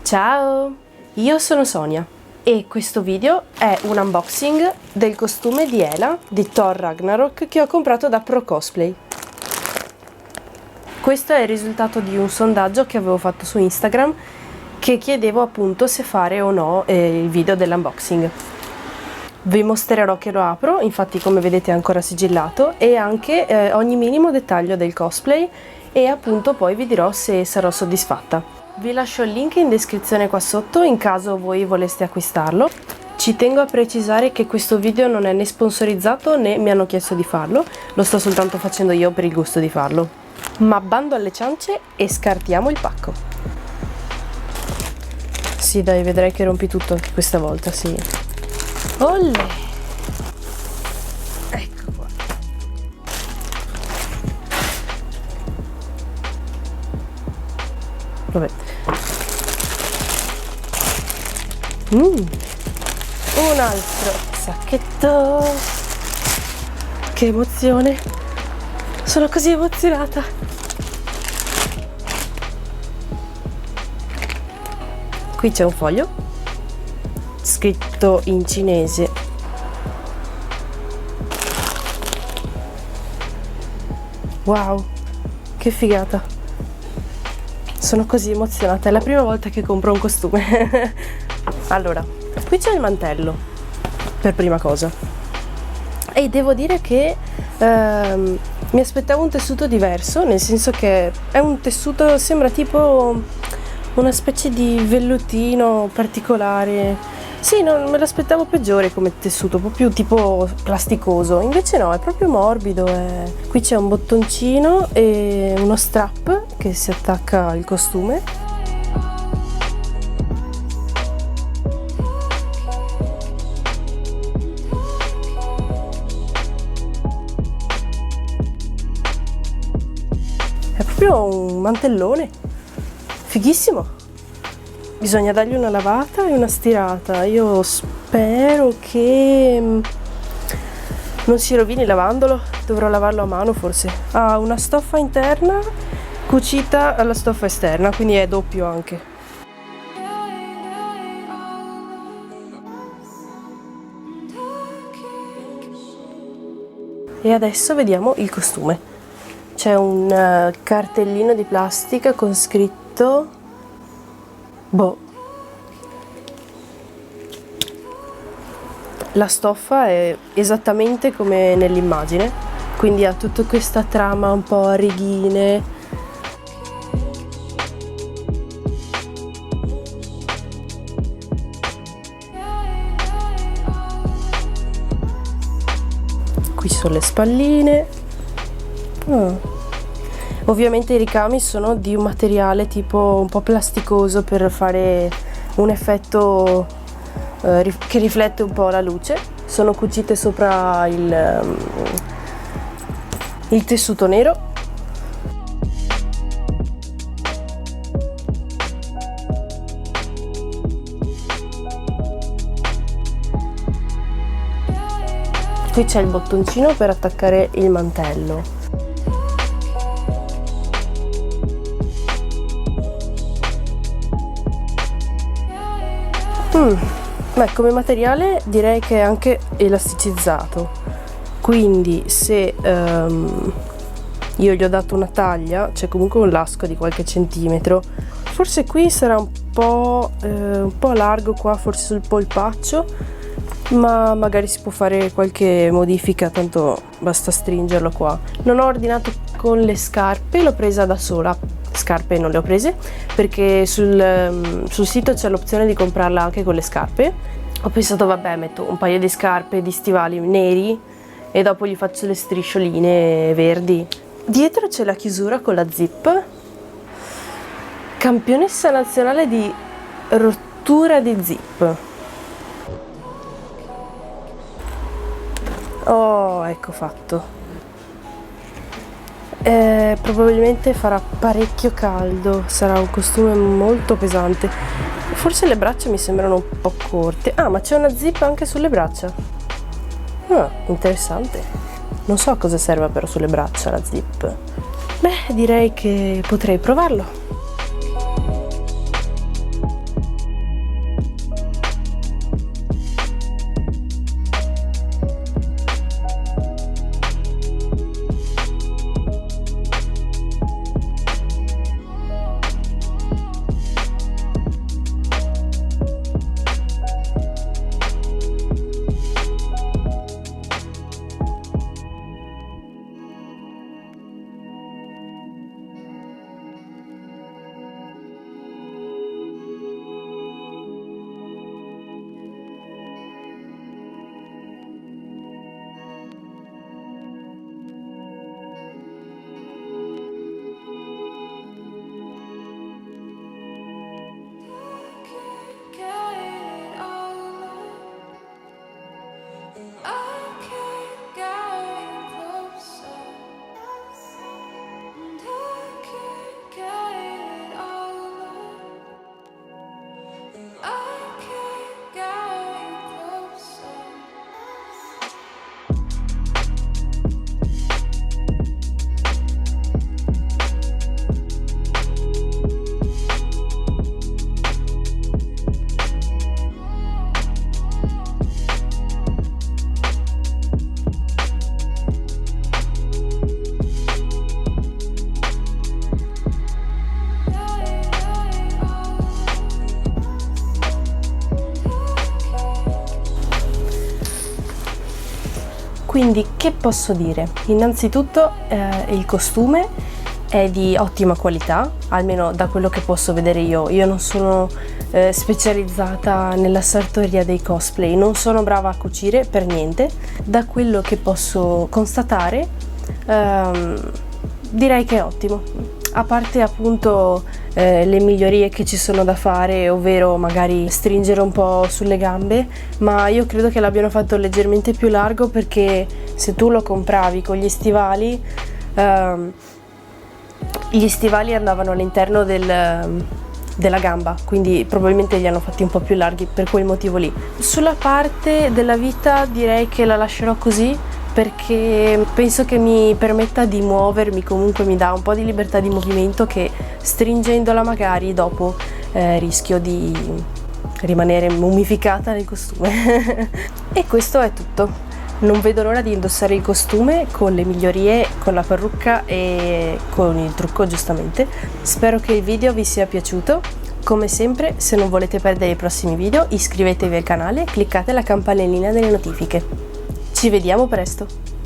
Ciao, io sono Sonia e questo video è un unboxing del costume di Hela di Thor Ragnarok che ho comprato da Pro Cosplay. Questo è il risultato di un sondaggio che avevo fatto su Instagram che chiedevo appunto se fare o no il video dell'unboxing. Vi mostrerò che lo apro, infatti come vedete è ancora sigillato, e anche ogni minimo dettaglio del cosplay e appunto poi vi dirò se sarò soddisfatta. Vi lascio il link in descrizione qua sotto in caso voi voleste acquistarlo. Ci tengo a precisare che questo video non è né sponsorizzato né mi hanno chiesto di farlo, lo sto soltanto facendo io per il gusto di farlo. Ma bando alle ciance e scartiamo il pacco. Sì dai, vedrai che rompi tutto anche questa volta, sì. Olle! Ecco qua. Vabbè. Un altro sacchetto. Che emozione. Sono così emozionata. Qui c'è un foglio scritto in cinese. Wow, che figata. Sono così emozionata, è la prima volta che compro un costume. Allora, qui c'è il mantello per prima cosa e devo dire che mi aspettavo un tessuto diverso, nel senso che è un tessuto, sembra tipo una specie di vellutino particolare. Sì, non me l'aspettavo peggiore come tessuto, un po' più tipo plasticoso, invece no, è proprio morbido. Qui c'è un bottoncino e uno strap che si attacca al costume. È proprio un mantellone, fighissimo. Bisogna dargli una lavata e una stirata. Io spero che non si rovini lavandolo, dovrò lavarlo a mano forse. Ha una stoffa interna cucita alla stoffa esterna, quindi è doppio anche. E adesso vediamo il costume. C'è un cartellino di plastica con scritto La stoffa è esattamente come nell'immagine, quindi ha tutta questa trama un po' a righine. Qui sono le spalline. Ovviamente i ricami sono di un materiale tipo un po' plasticoso per fare un effetto che riflette un po' la luce. Sono cucite sopra il tessuto nero. Qui c'è il bottoncino per attaccare il mantello. Beh, come materiale direi che è anche elasticizzato, quindi se io gli ho dato una taglia, c'è comunque un lasco di qualche centimetro, forse qui sarà un po' largo qua, forse sul polpaccio, ma magari si può fare qualche modifica, tanto basta stringerlo qua. Non ho ordinato con le scarpe, l'ho presa da sola. Scarpe non le ho prese perché sul sito c'è l'opzione di comprarla anche con le scarpe. Ho pensato vabbè, metto un paio di scarpe di stivali neri e dopo gli faccio le striscioline verdi. Dietro c'è la chiusura con la zip. Campionessa nazionale di rottura di zip. Oh, ecco fatto. Probabilmente farà parecchio caldo, sarà un costume molto pesante. Forse le braccia mi sembrano un po' corte. Ah, ma c'è una zip anche sulle braccia. Ah, interessante. Non so a cosa serva però sulle braccia la zip. Beh, direi che potrei provarlo. Quindi che posso dire? Innanzitutto il costume è di ottima qualità, almeno da quello che posso vedere io. Io non sono specializzata nella sartoria dei cosplay, non sono brava a cucire per niente. Da quello che posso constatare direi che è ottimo, a parte appunto le migliorie che ci sono da fare, ovvero magari stringere un po' sulle gambe, ma io credo che l'abbiano fatto leggermente più largo, perché se tu lo compravi con gli stivali andavano all'interno della gamba, quindi probabilmente li hanno fatti un po' più larghi per quel motivo lì. Sulla parte della vita direi che la lascerò così, perché penso che mi permetta di muovermi, comunque mi dà un po' di libertà di movimento, che stringendola magari dopo rischio di rimanere mummificata nel costume. E questo è tutto. Non vedo l'ora di indossare il costume con le migliorie, con la parrucca e con il trucco, giustamente. Spero che il video vi sia piaciuto. Come sempre, se non volete perdere i prossimi video, iscrivetevi al canale e cliccate la campanellina delle notifiche. Ci vediamo presto!